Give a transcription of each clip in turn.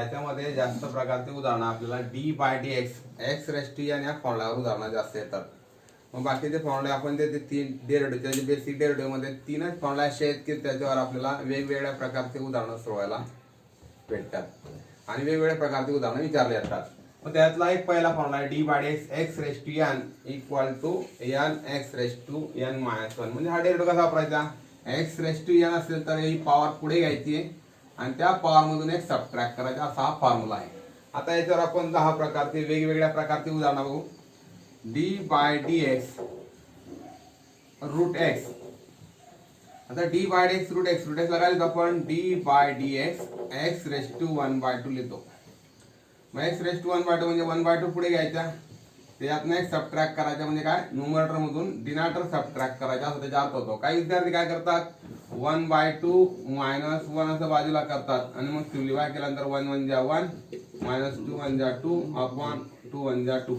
ह्याच्यामध्ये जास्त प्रकारचे उदाहरणं आपल्याला d by D x x raise t आणि या फॉर्म्युलावर उदाहरणं जास्त येतात. मग बाकीचे फॉर्म्युले आपण ते तीन डेरिव्हेटिव्ह बेसिक डेरिव्हेटिव्ह मध्ये तीनच फॉर्म्युला असे आहेत की त्याच्यावर आपल्याला वेगवेगळ्या प्रकारचे उदाहरणं सोडवायला भेटतात आणि वेगवेगळ्या प्रकारचे उदाहरणं विचारले जातात. मग त्यातला एक पहिला फॉर्म्युला आहे d by x x raise to n equal to n x raise to n minus one. म्हणजे हा डेरिव्हेटिव्ह कसा वापरायचा, एक्स रेस टू एन असेल तर ही पॉवर पुढे घ्यायची आणि त्या पॉवर मधून एक सबट्रॅक्ट करायचा, असा हा फॉर्म्युला आहे. आता याच्यावर आपण 10 प्रकारचे वेगवेगळ्या प्रकारचे उदाहरणं बघू. D by D X root X. आता D by D X root X लगायला आपण D by D x x raise to 1/2 लिहितो. मग एक्स रेस टू 1/2 म्हणजे 1/2 पुढे घ्यायचा, त्याच्यातनं एक सबट्रॅक्ट करायचा. म्हणजे काय, न्यूमरेटर मधून डिनॉमिनेटर सबट्रॅक्ट करायचा असं त्याचा अर्थ होतो. काही विद्यार्थी काय करतात 1/2 मायनस 1 असं बाजूला करतात आणि मग सिम्प्लिफाय केल्यानंतर 1 1 जा 1 मायनस 2 1 जा 2 अपॉन 2 1 जा 2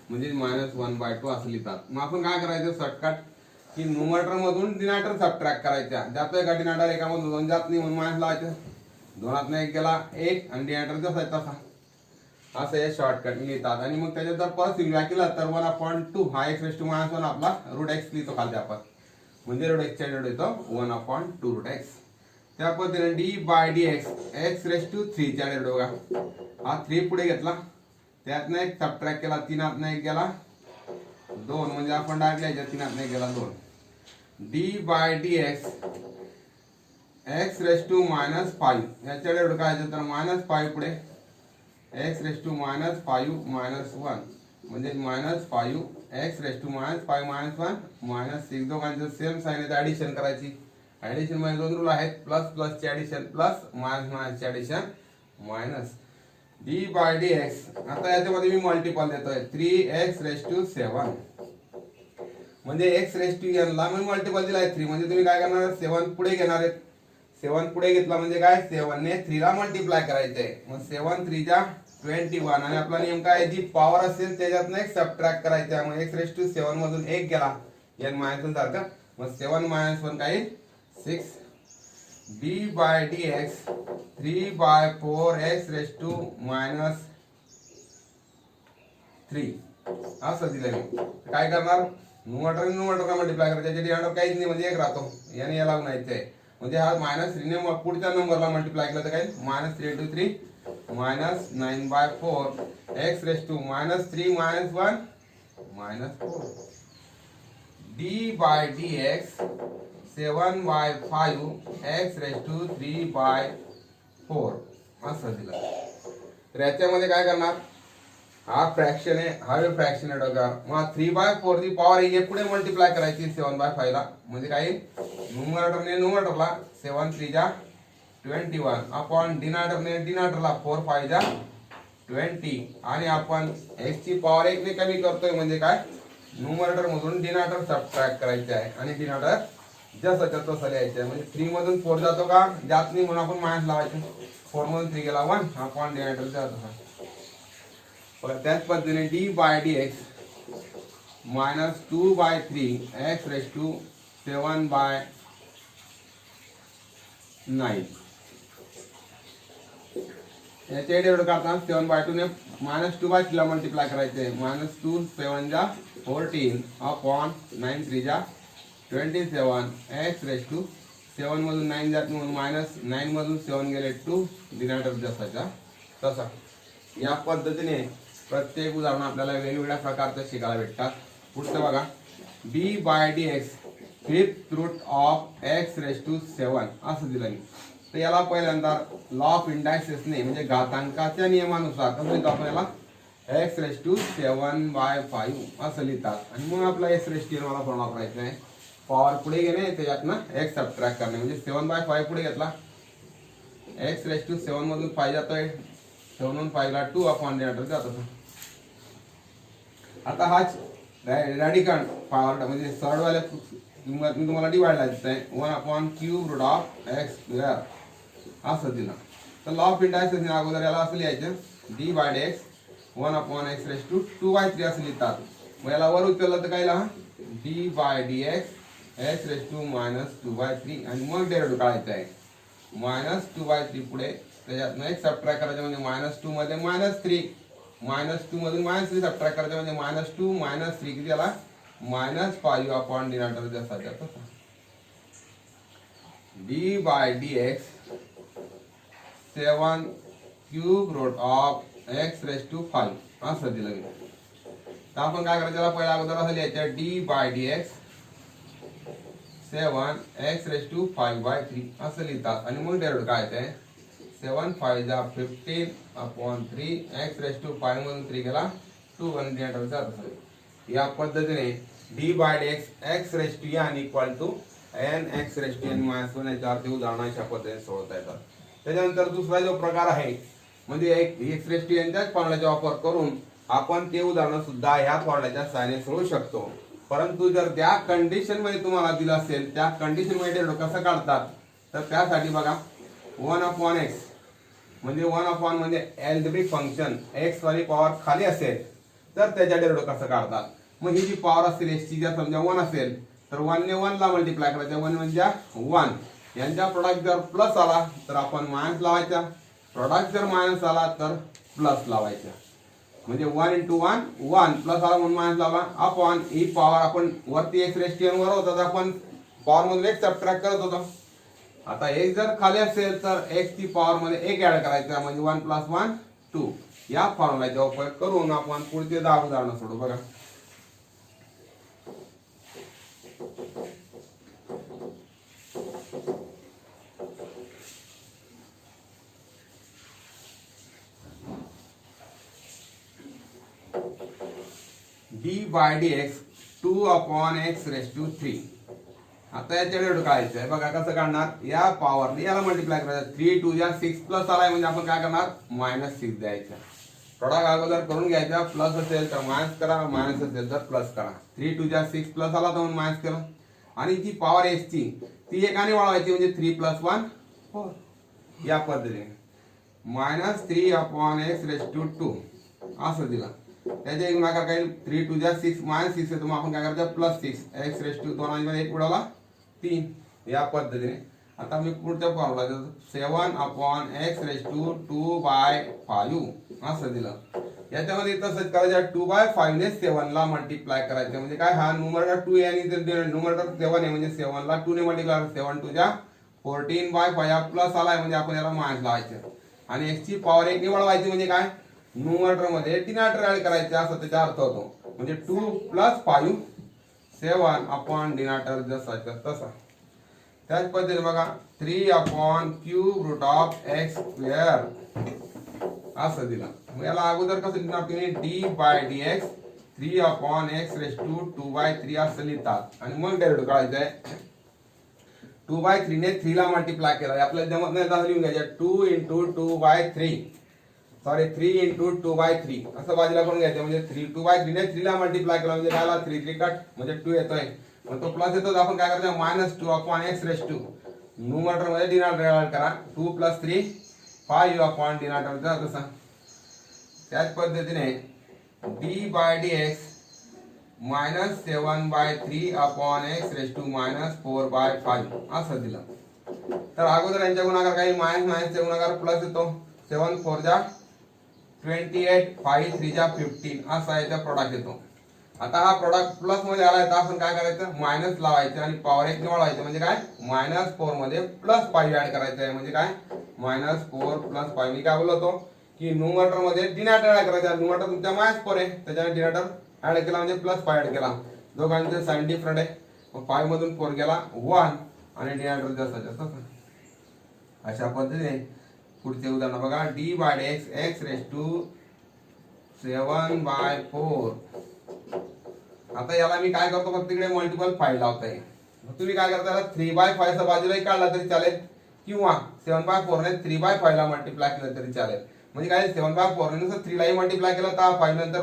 म्हणजे मायनस 1/2 असं लिहितात. मग आपण काय करायचं शॉर्टकट की न्यूमरेटर मधून डिनॉमिनेटर सबट्रॅक्ट करायचा. जातो एका डिनॉमिनेटर एकामधून 2 जात नाही म्हणून मायनस लावायचं, 2 1 गेला 1 आणि डिनॉमिनेटर जसा तसा असं हे शॉर्टकट लिहितात. आणि मग त्याच्यात जर परत सिम्प्लिफाय केला तर 1/2 हा एक्स रेस टू मायनस 1 आपला रूट एक्स लिहितो खाली आपण, म्हणजे रूट एक्सच्या डेरिव्हेटिव्ह येतो 1/2 रूट एक्स. त्या पद्धतीने d by D x x raise to 3 च्या डेरिव्हेटिव्ह बघा, हा 3 पुढे घेतला, त्यातनं एक सबट्रॅक्ट केला, 3 आतनं 1 गेला 2 म्हणजे आपण डायरेक्ट लिहायचं 3 आतनं 1 गेला 2. D by D x x raise to minus 5 याच्या डेरिव्हेटिव्ह काय तर मायनस 5 पुढे x raise to minus 5 minus 1 म्हणजे minus 5 x raise to minus 5 minus 1 minus 6. दोघांचं सेम साइन आहे, ऍडिशन करायची. ऍडिशन मध्ये 2 रूल आहेत, प्लस प्लस ची ऍडिशन प्लस, मायनस मायनस ची addition minus. D by D x आता याच्यामध्ये मी मल्टिपल देतोय 3x रेस टू 7 म्हणजे x रेस टू n ला मी मल्टिपल दिलाय 3 म्हणजे तुम्ही काय करणार 7 पुढे घेणार आहेत. 7 पुढे घेतला म्हणजे काय 7 ने 3 ला मल्टिप्लाय करायचंय. मग 7 3 जा 21 आणि आपला नियम काय जी पॉवर असेल त्याच्यातनं एक सबट्रॅक्ट करायचा. मग x रेस टू 7 मधून 1 गेला n मायनस 1 सारखं, मग 7 मायनस 1 काय 6. D by D x 3/4 x raise to minus 3 असं दिलं मी. काय करणार न्यूमरेटर मल्टिप्लाय करायचं, त्याच्या डिनॉमिनेटर काहीच नाही म्हणजे 1 राहतो, याने याला गुणायचंय. म्हणजे हा मायनस 3 ने पुढच्या नंबरला मल्टिप्लाय केलं तर काय minus 3 × 3 minus 9/4 x raise to minus 3 minus 1 minus 4. D by D x 7/5 x raise to 3/4 असं दिलं. तर याच्यामध्ये काय करणार, हा फ्रॅक्शन आहे, हा फ्रॅक्शन आहे डोक्यावर. मग 3/4 ची पॉवर ही पुढे मल्टिप्लाय करायची 7/5 ला. म्हणजे काय न्यूमरेटरने न्यूमरेटरला 7 3 जा 21 अपॉन डिनॉमिनेटरने डिनॉमिनेटरला 4 5 जा 20 आणि आपण x ची पॉवर 1 ने कमी करतोय म्हणजे काय न्यूमरेटर मधून डिनॉमिनेटर सबट्रॅक्ट करायचे आहे आणि डिनॉमिनेटर जसं तसं लिहायचं आहे. म्हणजे 3 मधून 4 जातो का जात नाही म्हणून आपण मायनस लावायचं. 4 मधून 3 गेला 1 अपॉन डिनॉमिनेटर जातो. त्याच पद्धतीने d by D x minus 2/3 x raise to 7/9 याचे डेव्हिड करताना 7/2 ने मायनस 2/3 ला मल्टिप्लाय करायचे. मायनस 2 7 जा 14 अपॉन 9 3 जा 27 एक्स रेस टू 7 मधून 9 जात म्हणून मायनस 9 मधून 7 गेले 2 डिनॉमिनेटर जसाच्या तसा. या पद्धतीने प्रत्येक उदाहरण आपल्याला वेगवेगळ्या प्रकारचे शिकायला भेटतात. पुढचं बघा d by D x 5th root of x raise to 7 असं दिलं मी. तर याला पहिल्यांदा लॉ ऑफ इंडायसेसने म्हणजे घातांकाच्या नियमानुसार कसं लिहितो आपण याला एक्स रेस टू 7/5 असं लिहितात. आणि मग आपला एक्स रेस टू मला पण वापरायचं आहे, पॉवर पुढे घेणे त्याच्यातनं एक्स सबट्रॅक्ट करणे. म्हणजे 7/5 पुढे घेतला एक्स रेस टू 7 मधून 5 जातोय 7 मधून 5 ला 2 अपॉन डिनॉमिनेटर जातो. आता हाच रॅडिकल पॉवर म्हणजे सरळ वाल्या किंमत मी तुम्हाला डिवाइड लावायचं आहे 1/³ रूट ऑफ एक्स स्क्वेअर असं दिलं. तर लॉ ऑफ इंडायसेस अगोदर याला असं लिहायचं d by D x 1/x raise to 2/3 असं लिहितात. मग याला वर उचललं तर काय लिहा d by D x raise to minus 2/3 आणि मग डेरिव्हेटिव्ह काढायचा आहे. मायनस 2/3 पुढे त्याच्यात एक सबट्रॅक्ट करायचं म्हणजे -2 मध्ये -3, -2 मधून -3 सबट्रॅक्ट करायचं म्हणजे -2 -3 किती आला -5 अपॉन डिनॉमिनेटर जसा तसा d by dx 7 cube root of x raise to 5 असं दिलं गेलं. तर आपण काय करायचं, पहिला अगोदर असं लिहायचं d by dx 7 x raise to 5/3 असं लिहितात आणि मग डेरिव्हेटिव्ह काय येते 7 5 जा 15 अपॉन 3 x रेज टू 5 मधून 3 गेला 2 आणि डिनॉमिनेटर जात. या पद्धतीने d by dx x raise to n equal to n x raise to n -1 याच्यावरती उदाहरणं अशा पद्धतीने सोडवता येतात. त्याच्यानंतर दुसरा जो प्रकार आहे म्हणजे एक x रेज टू n त्याच फॉर्म्युलाचा वापर करून आपण ते उदाहरण सुद्धा ह्या फॉर्म्युल्याच्या सहाय्याने सोडवू शकतो. परंतु जर त्या कंडिशन मध्ये तुम्हाला दिलं असेल त्या कंडिशन मध्ये डेरिव्हेटिव्ह कसं काढतात तर त्यासाठी बघा 1 अपॉन x म्हणजे 1 अपॉन म्हणजे अल्जेब्रिक फंक्शन x वाली पॉवर खाली असेल तर त्याच्या डेरिव्हेटिव्ह कसं काढतात. मग ही जी पॉवर असेल x ची जर समजा 1 असेल तर 1 ने 1 ला मल्टिप्लाय करायचं, 1 म्हणजे 1 यांच्या प्रोडक्ट जर प्लस आला तर आपण मायनस लावायचा, प्रोडक्ट जर मायनस आला तर प्लस लावायचा. म्हणजे 1 into 1 1 प्लस आला म्हणून मायनस लावला अपॉन ही पॉवर आपण वरती x रेज टू n वर होता तर आपण पॉवर मधून एक सबट्रॅक्ट करत होतो. आता x जर खाली असेल तर x ची पॉवर मध्ये एक ऍड करायचा म्हणजे 1 + 1 2. या फॉर्म्युलाचा उपयोग करून आपण पुढचे 10 उदाहरणं सोडू. बघा d by dx 2 upon x raise to 3. आता याच्या डेरिव्हेटिव्ह काढायचं आहे. बघा कसं काढणार, या पॉवरने याला मल्टिप्लाय करायचं, 3 2 जा 6 प्लस आलाय म्हणजे आपण काय करणार -6 द्यायचा. प्रोडक्ट अगोदर करून घ्यायचा, प्लस असेल तर मायनस करा, मायनस असेल तर प्लस करा. 3 2 जा 6 प्लस आला तर म्हणून मायनस केला आणि जी पॉवर x ची ती एकाने वाढवायची म्हणजे 3 + 1 4. या पद्धतीने -3 अपॉन x रेज टू 2 असं दिलं. त्याच्या एक गुणाकार काही 3 2 जा 6 -6 आहे तर मग आपण काय करायचं +6 x रेज टू 2 मध्ये 1 उडवला 3. या पद्धतीने आता मी पुढच्या फॉर्म्युला देतो 7 अपॉन x रेज टू 2/5 असं दिलं. याच्यामध्ये तसंच करायचं 2/5 ने 7 ला मल्टिप्लाय करायचं म्हणजे काय हा न्यूमरेटर 2 आहे आणि न्यूमरेटर 7 आहे म्हणजे 7 ला 2 ने मल्टिप्लाय 7 2 जा 14/5 प्लस आलाय म्हणजे आपण याला मायनस लावायचं आणि x ची पॉवर 1 ने वाढवायची म्हणजे काय न्यूमरेटर मध्ये डिनॉमिनेटर ऍड करायचे असं त्याचा अर्थ होतो. म्हणजे 2 + 5 7 अपॉन डिनॉमिनेटर जसा तसा. त्याच पद्धतीने बघा 3 upon cube root of x square असं दिलं. मग याला अगोदर कसं लिहिणार तुम्ही d by dx 3 upon x raise to 2/3 असं लिहितात आणि मग डेरिव्हेटिव्ह काढायचं आहे. 2/3 ने 3 ला मल्टिप्लाय केला आपल्याला जमत नाही तर लिहून घ्यायचं 2 into 2/3 सॉरी 3 into 2/3 असं बाजूला करून घ्यायचं म्हणजे 2/3 ने 3 ला मल्टिप्लाय केला म्हणजे काय आला 3 3 कट म्हणजे 2 येतोय. मग तो प्लस येतो आपण काय करायचं -2 upon x raise to numerator मध्ये डिनॉमिनेटर ऍड करा 2 + 3 5 अपॉन डिनॉमिनेटर तसा. त्याच पद्धतीने d by dx -7/3 upon x raise to -4/5 असं दिलं. तर अगोदर यांच्या गुणाकार काही मायनस चे गुणाकार प्लस येतो 7 4 जा 28 5 3 जा 15 असा याचा प्रोडक्ट येतो. आता हा प्रोडक्ट प्लस मध्ये आलाय तर आपण काय करायचं मायनस लावायचं आणि पॉवर 1 ने वाढवायचं म्हणजे काय -4 मध्ये +5 ऍड करायचं आहे म्हणजे काय -4 + 5. मी काय बोलतो की न्यूमरेटर मध्ये डिनॉमिनेटर ऍड करायचं. न्यूमरेटर तुमच्या -4 आहे त्याच्याने डिनॉमिनेटर ऍड केला म्हणजे +5 ऍड केला. दोघांचे साइन डिफरंट आहे. मग 5 मधून 4 गेला 1 आणि डिनॉमिनेटर जसा तसा. अशा पद्धतीने पुढचे उदाहरण बघा d by dx x raise to 7/4. आता याला मी काय करतो फक्त इकडे मल्टिपल 5 लावताय. तुम्ही काय करता 3/5 चा बाजूलाही काढला तरी चालेल किंवा 7/4 ने 3/5 ला मल्टिप्लाय केलं तरी चालेल. म्हणजे काय 7/4 ने नुसतं 3 लाही मल्टिप्लाय केलं तर 5 नंतर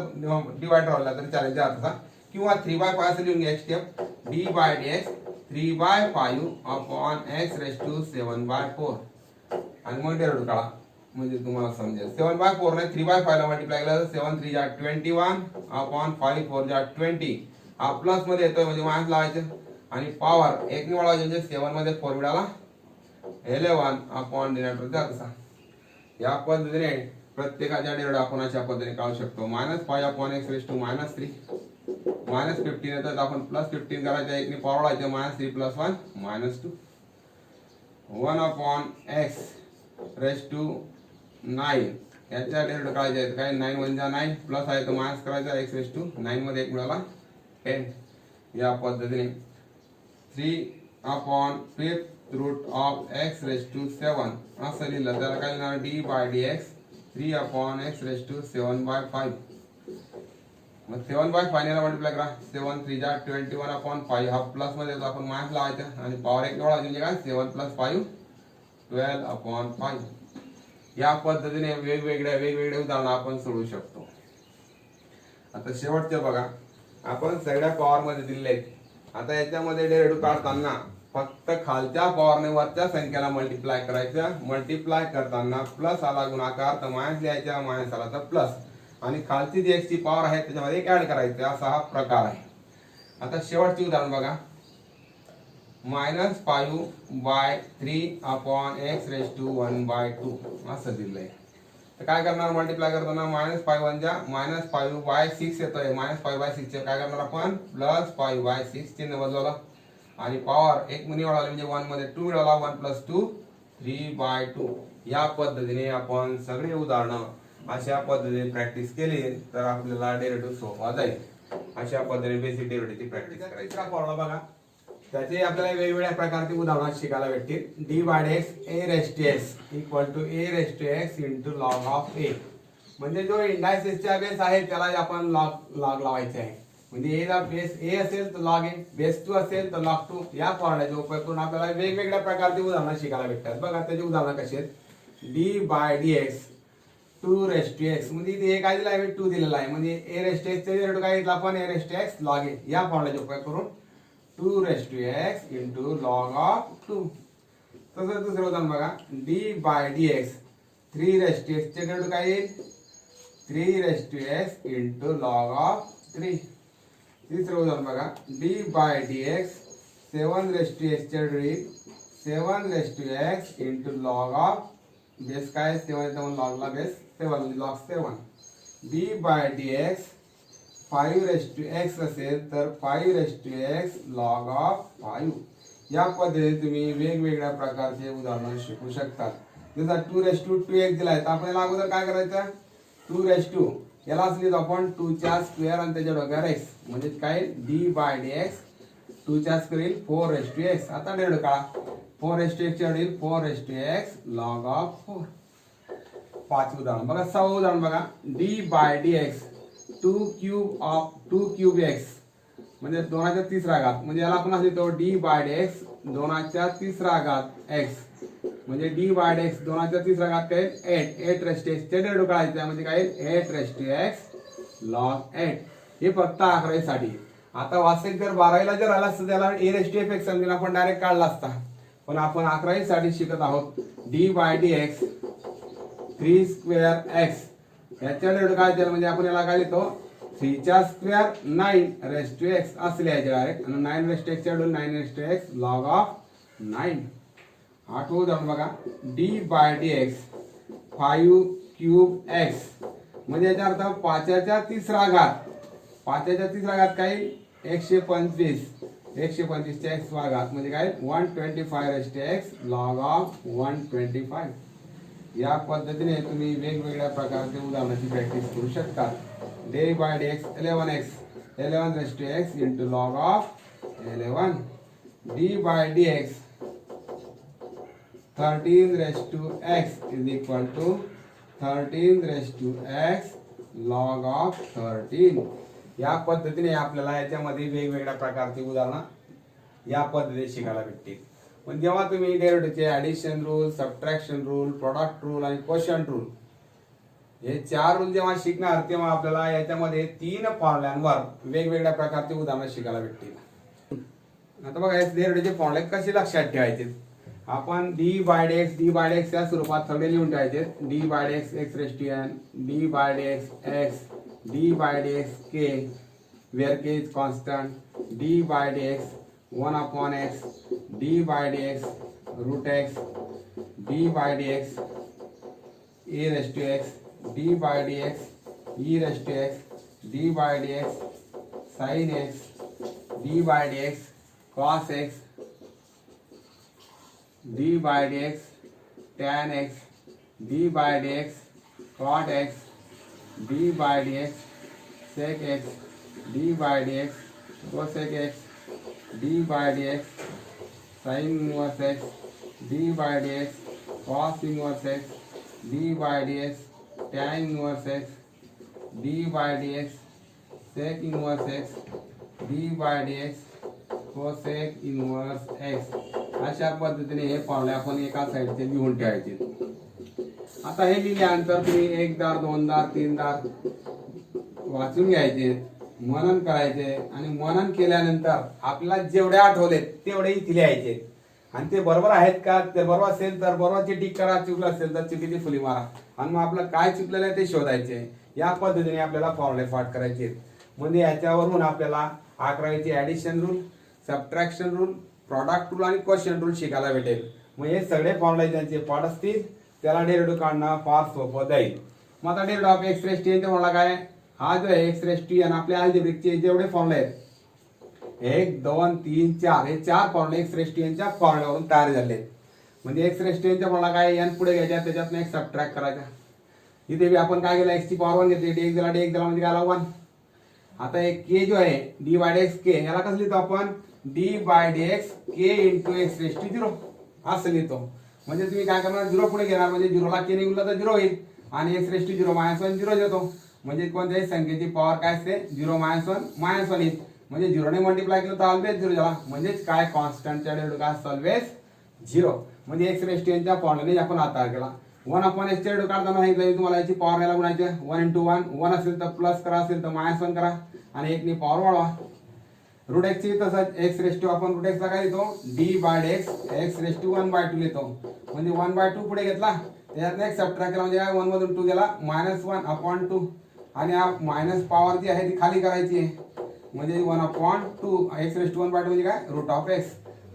डिवाइडर वाढला तरी चालेल त्याचा किंवा 3/5 असं लिहून घ्या step d by dx 3/5 upon x raise to 7/4 आणि मग डेरिव्हेटिव्ह काढा म्हणजे तुम्हाला समजेल. 7/4 ने 3/5 ला मल्टिप्लाय केलं तर 7 3 जा 21 अपॉन 5 4 जा 20 हा प्लस मध्ये येतोय म्हणजे मायनस लावायचं आणि पॉवर 1 ने वाढवायचं म्हणजे 7 मध्ये 4 मिळाला 11 अपॉन डिनॉमिनेटर तसा. या पद्धतीने प्रत्येकाच्या डेरिव्हेटिव्ह आपण अशा पद्धतीने काढू शकतो. -5/x⁻³ -15 येतात, आपण +15 करायचं, एकने पॉवर लावायचं, -3 + 1 -2 1/x⁹9 याच्या डेरिव्हेटिव्ह काढायचे आहेत. काय 9 × 9 प्लस आहे तर मायनस करायचा, x⁹9 मध्ये 1 मिळाला 10. या पद्धतीने 3/5√x⁷7 असं लिहिलं त्याला काय लिहिणार, d/dx 3/x⁷7/5. मग 7/5 ने मल्टिप्लाय करा, 7 × 3 = 21/5. हा प्लस मध्ये आपण मायनस लावायचा आणि पॉवर 1 जोडायची, म्हणजे काय 7 + 5 12/5. या पद्धतीने वेगवेगळे उदाहरण आपण सोडवू शकतो. आता शेवटचे बघा, आपण सगळ्या पॉवर मध्ये दिलेले आहेत. आता याच्यामध्ये डेरिव्हेटिव्ह काढताना फक्त खालच्या पॉवरने वरच्या संख्येला मल्टिप्लाय करायचं. मल्टिप्लाय करताना प्लस आला गुणाकार तर मायनस लिहायचा, मायनस आला तर प्लस, आणि खालची जी x ची पॉवर आहे त्याच्यामध्ये एक ऍड करायचं, असा हा प्रकार आहे. आता शेवटचे उदाहरण बघा, -5/3/x⁻² असं दिलंय. तर काय करणार, मल्टिप्लाय करताना -5 × -5/6 येतोय, -5/6 चे काय करणार आपण +5/6 चिन्ह बदलवलं आणि पॉवर 1 मध्ये वाढवली, म्हणजे 1 मध्ये 2 मिळाला, 1 + 2 3/2. या पद्धतीने आपण सगळे उदाहरणं अशा पद्धतीने प्रॅक्टिस केली तर आपल्याला डेरिव्हेटिव्ह सोपा जाईल. अशा पद्धतीने बेसिक डेरिव्हेटिव्हची प्रॅक्टिस करायची. फॉर्म्युला बघा, त्याचे आपल्याला वेगवेगळ्या प्रकारचे उदाहरण शिकायला भेटतील. d/x a⁻x × log(a). म्हणजे जो इंडायसेसचा बेस आहे त्याला आपण लॉग लावायचे आहे. म्हणजे a ला बेस a असेल तर log a, बेस 2 असेल तर log 2. या फॉर्म्युल्याचा उपयोग करून आपल्याला वेगवेगळ्या प्रकारचे उदाहरण शिकायला भेटतात. बघा त्याचे उदाहरण कसे आहेत. d/dx 2x, म्हणजे इथे a काय दिला आहे, 2 दिलेला आहे, म्हणजे a⁻x चे डेरिव्हेटिव्ह काय घेतला आपण, a⁻x log a. या फॉर्म्युल्याचा उपयोग करून 2x × log(2). तसंच दुसरं उदाहरण बघा, d/dx 3x चे डेरिव्हेटिव्ह काय येईल, 3x × log(3). तिसरं उदाहरण बघा, d/dx 7x चे डेरिव्हेटिव्ह 7x × log(, बेस काय 7 येतं म्हणून लॉगला बेस 7 log(7). d/dx 5x असेल तर 5x log(5). या पद्धतीने तुम्ही वेगवेगळ्या प्रकारचे उदाहरण शिकू शकतात. जसा 2x दिलाय तर आपल्याला अगोदर काय करायचं, 2 यालाच लिहितो आपण 2 चा स्क्वेअर आणि त्याच्या डोक्यावर x, म्हणजे काय d/dx 2 चा स्क्वेअर येईल 4x. आता डेरिव्हेटिव्ह काढा, 4x चे येईल 4x log(4). 5 उदाहरण बघा. 6 उदाहरण बघा, d/dx 2³ x, म्हणजे 2चा तिसरा घात, म्हणजे याला आपण लिहितो d/dx 2चा तिसरा घात x, म्हणजे d/dx 2चा तिसरा घात काय 8 चे डेरिव्हेटिव्ह काढायचा, म्हणजे काय 8x log8. हे फक्त 11वी साठी. आता वास्तविक जर 12वीला जर आला असतं त्याला a⁻f समजून आपण डायरेक्ट काढला असता, पण आपण 11वी साठी शिकत आहोत. d/dx 3² x याच्या डेरिव्हेटिव्ह काढायचा, म्हणजे आपण याला काय लिहितो 3 चा स्क्वेअर 9x असं लिहायचे डायरेक्ट, आणि 9x च्या 9x log(9). 8 उदाहरण बघा, d/dx 5³ x, म्हणजे याचा अर्थ 5चा तिसरा घात. 5चा तिसरा घात काय 125 चा x वा घात, म्हणजे काय 125x log(125). या पद्धतीने तुम्ही वेगवेगळ्या प्रकारचे उदाहरणाची प्रॅक्टिस करू शकता. d/dx 11x × log(11). d/dx 13x = 13x log(13). या पद्धतीने आपल्याला याच्यामध्ये वेगवेगळ्या प्रकारची उदाहरणं या पद्धतीने शिकायला भेटतील. पण जेव्हा तुम्ही डेरिव्हेटिव्हचे addition rule, subtraction rule, product rule आणि क्वोशंट रूल हे 4 रूल जेव्हा शिकणार तेव्हा आपल्याला याच्यामध्ये 3 फॉर्म्युल्यांवर वेगवेगळ्या प्रकारचे उदाहरणं शिकायला भेटतील. आता बघा हे डेरिव्हेटिव्हचे फॉर्म्युले कसे लक्षात ठेवायचे. आपण d/dx या स्वरूपात सगळे लिहून ठेवायचे. d/dx x⁻n, d/dx x, d/dx k where k is constant, d/dx 1/x, d/dx √x, d/dx a raised to x d by D x e raised to x d by D x sine x d by D x cos x d by D x tan x d by dx cot x d by dx sec x d by dx cosec x d by dx sin inverse x d by dx cos inverse x d by dx tan inverse x d by dx sec inverse x d by dx cosec inverse x अशा पद्धतीने हे फॉर्म्युले आपण एका साईडचे लिहून ठेवायचे। आता हे लिहिल्यानंतर तुम्ही एक दार दोन दार तीन दार वाचून घ्यायचे, मनन करायचे आणि मनन केल्यानंतर आपल्याला जेवढे आठवले तेवढे इथे लिहायचे आणि ते बरोबर आहेत का, ते बरोबर असेल तर बरोबरची टिक करा, चुकलं असेल तर चुकीची फुली मारा आणि मग आपलं काय चुकलेलं आहे ते शोधायचे। या पद्धतीने आपल्याला फॉर्म्युले पाठ करायचे। म्हणजे याच्यावरून आपल्याला 11वीची addition rule, subtraction rule, product rule आणि क्वेश्चन रूल शिकायला भेटेल। मग हे सगळे फॉर्म्युले ज्यांचे पाठ असतील त्याला डेरिव्हेटिव्ह काढणं फार सोपं जाईल। मग आता derivative of x raise t n formula काय, हा जो आहे एक्स रेस टी एन आपल्या अल्जेब्रिकचे जेवढे फॉर्म्युले आहेत 1 2 3 4 हे 4 फॉर्म्युले एक्स रेस टी एनच्या फॉर्म्युल्यावरून तयार झाले। म्हणजे एक्स रेस टी एनचा फॉर्म्युला काय, एन पुढे घ्यायचा त्याच्यातून एक सबट्रॅक्ट करायचा। इथे बी आपण काय केलं, एक्स ची पॉवर 1 घेतली, dx दिला, dx दिला म्हणजे काय आला 1। आता एक के जो आहे डी बाय एक्स के, याला कसं लिहितो आपण, D by D x k into x raise to 0 असं लिहितो। म्हणजे तुम्ही काय करणार, 0 पुढे घेणार म्हणजे 0 ला के निघून तर 0 होईल आणि एक्स रेस टू 0 -1 0 येतो। म्हणजे कोणत्याही संख्येची पॉवर काय असते 0 -1 1 येईल। म्हणजे 0 ने मल्टिप्लाय केलं तर ऑलवेज 0 झाला, म्हणजेच काय कॉन्स्टंटच्या डेरिव्हेटिव्ह काय ऑलवेज 0। म्हणजे एक्स रेस टू च्या फॉर्म्युलाने आपण आता केला 1/x च्या डेरिव्हेटिव्ह काढताना सांगितलं तुम्हाला याची पॉवर याला गुणायची 1 × 1 1 असेल तर प्लस करा, असेल तर -1 करा आणि 1 नी पॉवर वाढवा। रूट एक्स ची तसंच एक्स रेस टू आपण रूट एक्स ला काय लिहितो, D by x x raise to 1/2 लिहितो। म्हणजे 1/2 पुढे घेतला त्याच्यात एक सबट्रॅक्ट केला म्हणजे काय 1 मधून 2 गेला -1/2 आणि हा मायनस पॉवर जी आहे ती खाली करायची आहे म्हणजे 1/2 एक्स रेस टू 1/2 म्हणजे काय रूट ऑफ एक्स।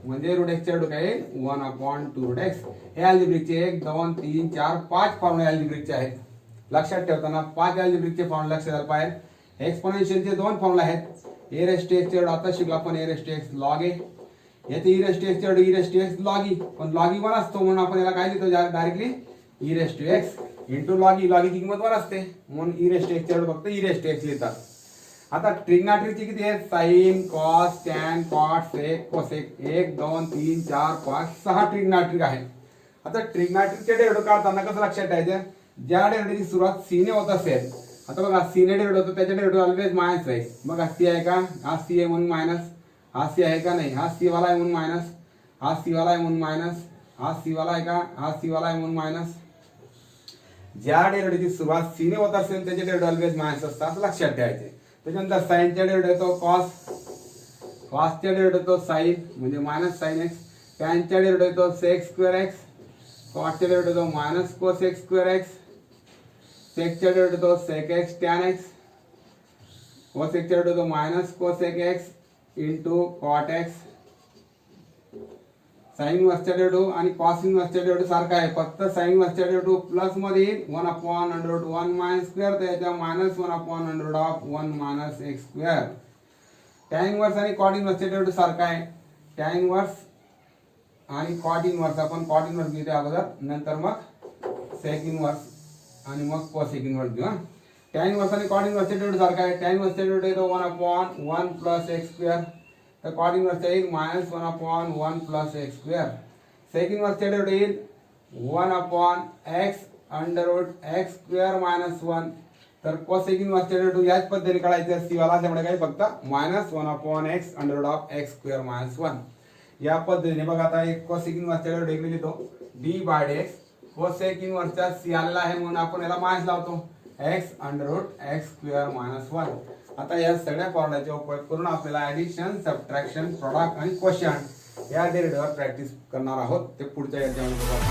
म्हणजे रूट एक्स च्या रूट काय 1/2 रूट एक्स। हे अल्जेब्रिकचे 1 2 3 4 5 फॉर्म्युले अल्जेब्रिकचे आहेत। लक्षात ठेवताना 5 अल्जेब्रिकचे फॉर्म्युले लक्षात आले पाहिजे। एक्सपोनेन्शियलचे 2 फॉर्म्युले आहेत, ए रेस टू एक्स चे आता शिकलो आपण, a raise to x log a, याचे ई रेस टू एक्स चे e raise to x log e, पण लॉग ई 1 असतो म्हणून आपण याला काय लिहितो directly e raise to x into log e, log e ची किंमत 1 असते म्हणून ई रेस टू एक्स चे फक्त ई रेस टू एक्स लिहितात। आता ट्रिग्नॉमेट्रीची किती आहेत, sine cos tan cot sec cosec 1 2 3 4 5 6 trigonometric आहे। आता ट्रिग्नॉमेट्रीचे डेरिव्हेटिव्ह काढताना कसं लक्षात ठेवायचं, ज्या डेरिव्हेटिव्हची सुरुवात सी ने होत असेल, आता बघा सी ने डेरिव्हेटिव्ह होतो त्याच्या डेरिव्हेटिव्ह ऑलवेज मायनस आहे। बघा सी आहे का, हा सी आहे म्हणून मायनस, हा सी आहे का नाही, हा सी वाला आहे म्हणून मायनस, हा सी वाला आहे म्हणून मायनस, हा सी वाला आहे का, हा सी वाला आहे म्हणून मायनस। ज्या डेरिव्हेटिव्हची सुरुवात सी ने होत असेल त्याचे डेरिव्हेटिव्ह ऑलवेज मायनस असतात लक्षात ठेवायचे। त्याच्यानंतर साइनच्या डेरिव्हेटिव्ह येतो कॉस, कॉसच्या डेरिव्हेटिव्ह येतो साइन म्हणजे मायनस साइन एक्स, टॅनच्या डेरिव्हेटिव्ह येतो सेक स्क्वेअर एक्स, कॉटच्या डेरिव्हेटिव्ह येतो मायनस कोसेक स्क्वेअर एक्स, सेकच्या डेरिव्हेटिव्ह येतो सेक एक्स टॅन एक्स, कोसेकच्या डेरिव्हेटिव्ह येतो minus cosec X into cot X. Sine इन्व्हर्सच्या डेरिव्हेटिव्ह आणि कॉस इन्व्हर्सच्या डेरिव्हेटिव्ह सारखा आहे, फक्त साइन इन्व्हर्सच्या डेरिव्हेटिव्ह प्लस मध्ये येईल 1/√1 मायनस स्क्वेअर, तर याच्या -1/√1 minus x square. Tan inverse आणि कॉट इन्व्हर्सच्या डेरिव्हेटिव्ह सारखा आहे, टॅन इन्व्हर्स आणि कॉट इन्व्हर्स आपण कॉट इन्व्हर्स घेतो अगोदर, नंतर मग सेक इन्व्हर्स आणि मग कोसेक इन्व्हर्स घेऊ। टॅन इन्व्हर्स आणि कॉट इन्व्हर्सच्या डेरिव्हेटिव्ह सारखा आहे, टॅन इन्व्हर्सच्या डेरिव्हेटिव्ह येतो 1/1 प्लस एक्स स्क्वेअर, तर कॉट इन्व्हर्सचा येईल -1/1 प्लस एक्स स्क्वेअर। सेक इन्व्हर्सच्या डेरिव्हेटिव्ह येईल 1/x √x स्क्वेअर मायनस 1, तर कोसेक इन्व्हर्सच्या डेरिव्हेटिव्ह याच पद्धतीने काढायचे, सी वाला त्यामुळे काय फक्त -1/x √x स्क्वेअर मायनस 1 या पद्धतीने। बघा आता एक कोसेक इन्व्हर्सच्या डेरिव्हेटिव्ह लिहितो डी बाय एक्स, कोसेक इन्व्हर्सचा सी आलेला आहे म्हणून आपण याला मायनस लावतो x √x स्क्वेअर मायनस 1। आता या सगळ्या फॉर्म्युल्याचा उपयोग करून आपल्याला ऍडिशन, सबट्रॅक्शन, प्रॉडक्ट आणि क्वोशियंट या डेरिव्हेटिव्हवर प्रॅक्टिस करणार आहोत, ते पुढच्या याच्यामध्ये बघा।